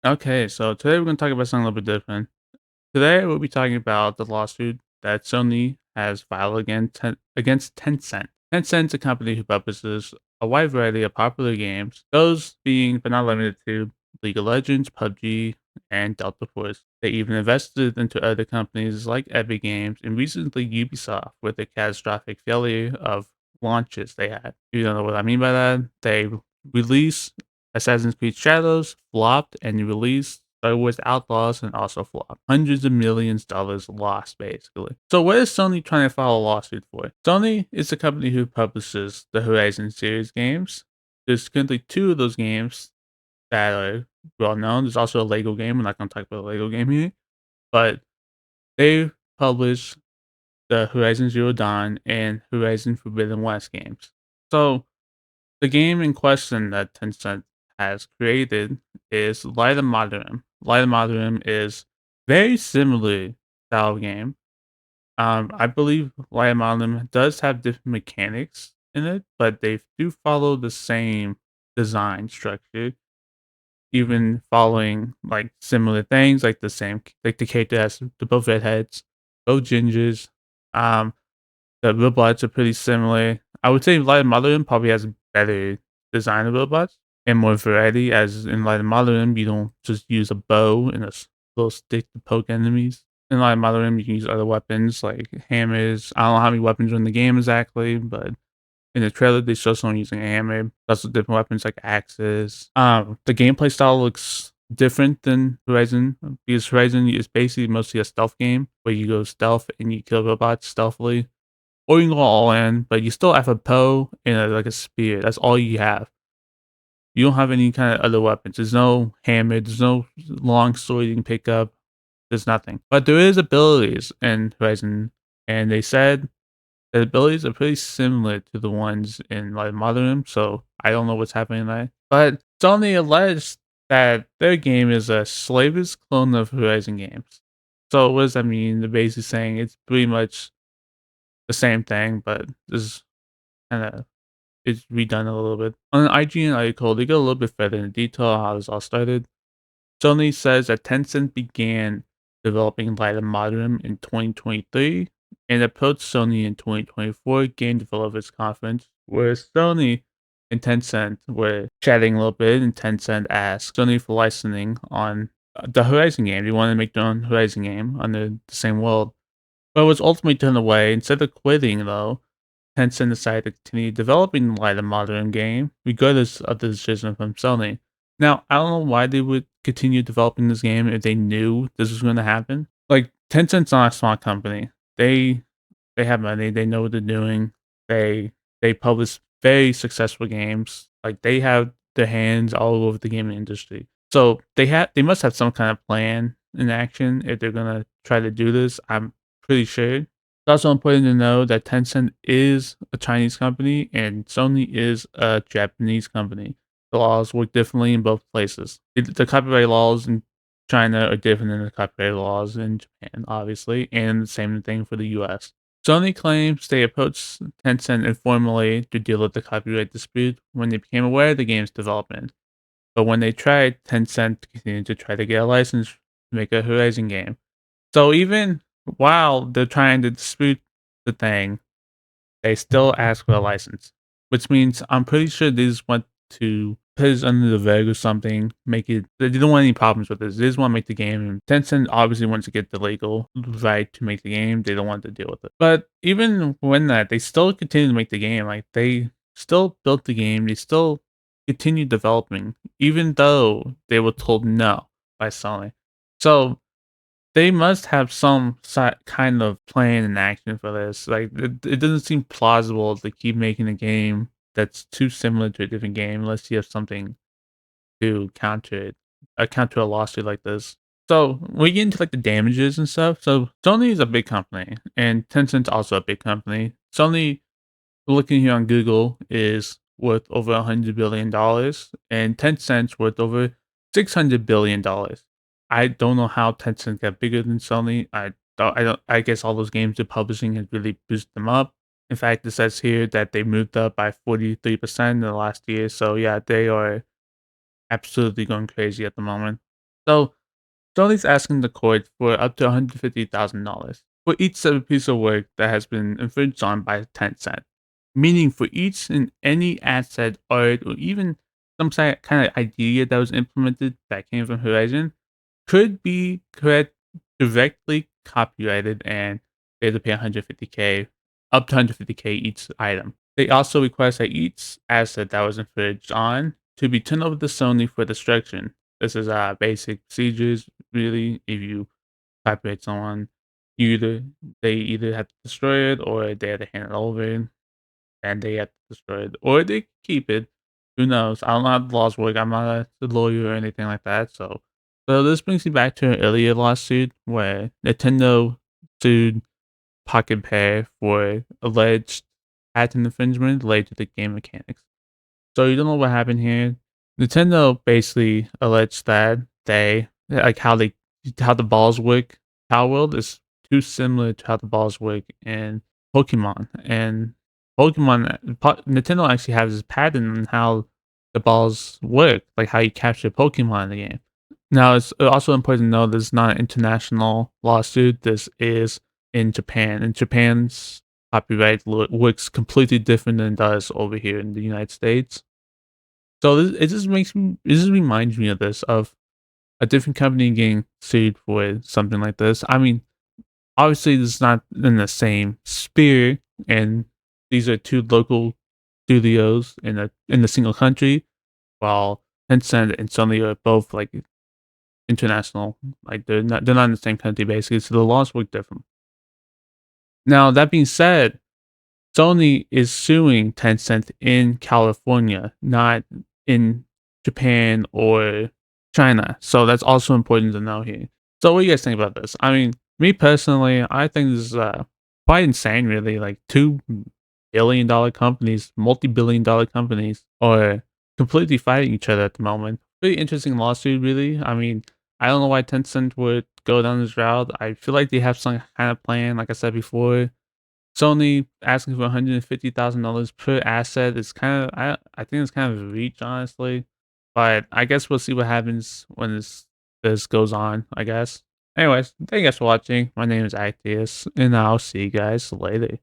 Okay, so today we're going to talk about something a little bit different. Today we'll be talking about the lawsuit that Sony has filed against Tencent. Tencent's a company who publishes a wide variety of popular games, those being but not limited to League of Legends, PUBG, and Delta Force. They even invested into other companies like Epic Games and recently Ubisoft with a catastrophic failure of launches they had. You don't know what I mean by that? They released Assassin's Creed Shadows, flopped, and released Star Wars Outlaws and also flopped. Hundreds of millions of dollars lost, basically. So what is Sony trying to file a lawsuit for? Sony is the company who publishes the Horizon series games. There's currently two of those games that are well known. There's also a Lego game. We're not going to talk about a Lego game here, but they publish the Horizon Zero Dawn and Horizon Forbidden West games. So the game in question that Tencent has created is Light of Moderum. Light of Moderum is very similar style game. I believe Light of Moderum does have different mechanics in it, but they do follow the same design structure, even following like similar things, like like the character has the both redheads, both gingers. Um, the robots are pretty similar. I would say Light of Moderum probably has better design of robots and more variety, as in Light of Moderum, you don't just use a bow and little stick to poke enemies. In Light of Moderum, you can use other weapons like hammers. I don't know how many weapons are in the game exactly, but in the trailer, they show someone using a hammer. Also, different weapons like axes. The gameplay style looks different than Horizon because Horizon is basically mostly a stealth game where you go stealth and you kill robots stealthily, or you can go all in, but you still have a bow and like a spear. That's all you have. You don't have any kind of other weapons. There's no hammer. There's no long sword you can pick up. There's nothing. But there is abilities in Horizon, and they said the abilities are pretty similar to the ones in like Modern. So I don't know what's happening there. But Sony alleged that their game is a slavist clone of Horizon games. So what does that mean? They're basically saying it's pretty much the same thing, but this kind of is redone a little bit. On an IGN article, they go a little bit further in detail on how this all started. Sony says that Tencent began developing Light of Modern in 2023 and approached Sony in 2024 Game Developers Conference, where Sony and Tencent were chatting a little bit, and Tencent asked Sony for licensing on the Horizon game. They wanted to make their own Horizon game under the same world, but was ultimately turned away. Instead of quitting, though, Tencent decided to continue developing the Light of Modern game, regardless of the decision from Sony. Now, I don't know why they would continue developing this game if they knew this was going to happen. Like, Tencent's not a small company. They they have money. They know what they're doing. They publish very successful games. Like, they have their hands all over the gaming industry. So they must have some kind of plan in action if they're gonna try to do this. I'm pretty sure. It's also important to know that Tencent is a Chinese company and Sony is a Japanese company. The laws work differently in both places. The copyright laws in China are different than the copyright laws in Japan, obviously, and the same thing for the US. Sony claims they approached Tencent informally to deal with the copyright dispute when they became aware of the game's development. But when they tried, Tencent continued to try to get a license to make a Horizon game. So even while they're trying to dispute the thing, they still ask for a license, which means I'm pretty sure they just want to put this under the rug or something, make it. They don't want any problems with this. They just want to make the game. And Tencent obviously wants to get the legal right to make the game. They don't want to deal with it. But even when that, they still continue to make the game. Like they still built the game. They still continue developing, even though they were told no by Sony. So they must have some kind of plan and action for this. Like, it doesn't seem plausible to keep making a game that's too similar to a different game unless you have something to counter it, counter a lawsuit like this. So we get into like the damages and stuff. So Sony is a big company, and Tencent's also a big company. Sony, looking here on Google, is worth over $100 billion, and Tencent's worth over $600 billion. I don't know how Tencent got bigger than Sony. I don't. I guess all those games they're publishing has really boosted them up. In fact, it says here that they moved up by 43% in the last year. So yeah, they are absolutely going crazy at the moment. So Sony's asking the court for up to $150,000 for each separate piece of work that has been infringed on by Tencent, meaning for each and any asset, art, or even some kind of idea that was implemented that came from Horizon could be directly copyrighted, and they have to pay 150K, up to 150K each item. They also request that each asset that was infringed on to be turned over to Sony for destruction. This is basic procedures, really. If you copyright someone, they either have to destroy it or they have to hand it over and they have to destroy it, or they keep it. Who knows? I don't know how the laws work. I'm not a lawyer or anything like that. So this brings me back to an earlier lawsuit where Nintendo sued Pocket Pair for alleged patent infringement related to the game mechanics. So you don't know what happened here. Nintendo basically alleged that they like how the balls work. Power World is too similar to how the balls work in Pokemon, and Nintendo actually has this patent on how the balls work, like how you capture Pokemon in the game. Now, it's also important to know this is not an international lawsuit. This is in Japan, and Japan's copyright works completely different than it does over here in the United States. So it just reminds me of this, of a different company getting sued for something like this. I mean, obviously, this is not in the same sphere, and these are two local studios in a single country, while Tencent and Sony are both like international. Like they're not in the same country basically, so the laws work different. Now that being said, Sony is suing Tencent in California, not in Japan or China. So that's also important to know here. So what do you guys think about this? I mean, me personally, I think this is quite insane, really. Like $2 billion companies, multi-billion dollar companies are completely fighting each other at the moment. Pretty interesting lawsuit, really. I mean, I don't know why Tencent would go down this route. I feel like they have some kind of plan, like I said before. Sony asking for $150,000 per asset is kind of I think it's kind of a reach, honestly. But I guess we'll see what happens when this goes on, I guess. Anyways, thank you guys for watching. My name is Actius, and I'll see you guys later.